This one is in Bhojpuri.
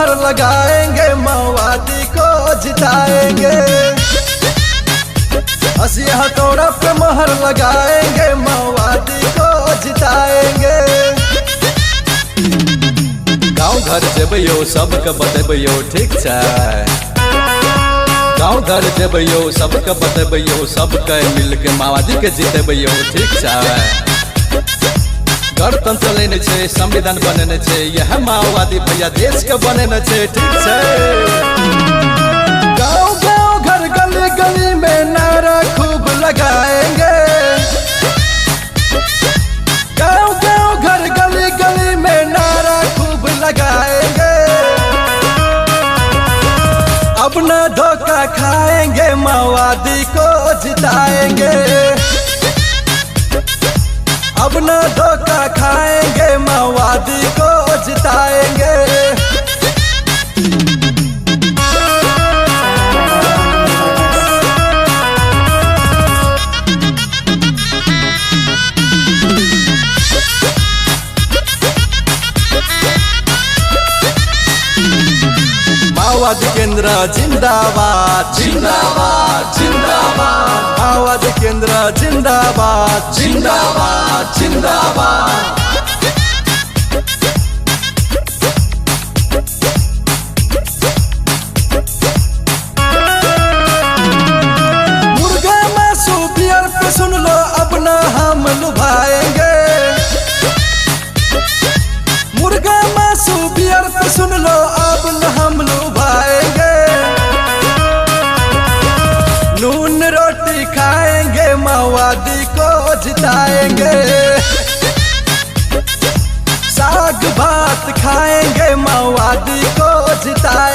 मोहर लगाएंगे, माओवादी को जिताएंगे। हंसी हथौड़ा पे मोहर लगाएंगे, माओवादी को जिताएंगे। गाँव घर जेबैयो सबके बतेबैयो ठीक छै, गाँव घर जेबैयो सबके बतेबैयो, सबके मिलके माओवादी के जितेबैयो ठीक छै। गणतंत्र लेने छे, संविधान बनेने छे, यह माओवादी भैया देश के बनेने छे ठीक छै। गाँव गाँव घर गली गली में नारा खूब लगाएंगे, गाँव गाँव घर गली गली में नारा खूब लगाएंगे। अब न धोखा खाएंगे, माओवादी को जिताएंगे। अब न धोखा खाएंगे, माओवादी को जिताएंगे। माओवादी केंद्र जिंदाबाद जिंदाबाद जिंदाबाद, माओवादी केंद्र जिंदाबाद जिंदाबाद जिंदाबाद। मुर्गा मासू बियर पे सुन लो, अब न हम लुभाएंगे। मुर्गा मासू बियर पे सुन लो, अब न हम लुभाएंगे। नून रोटी खाएंगे, माओवादी को जिताएंगे। साग भात खाएंगे, माओवादी को जिताएंगे।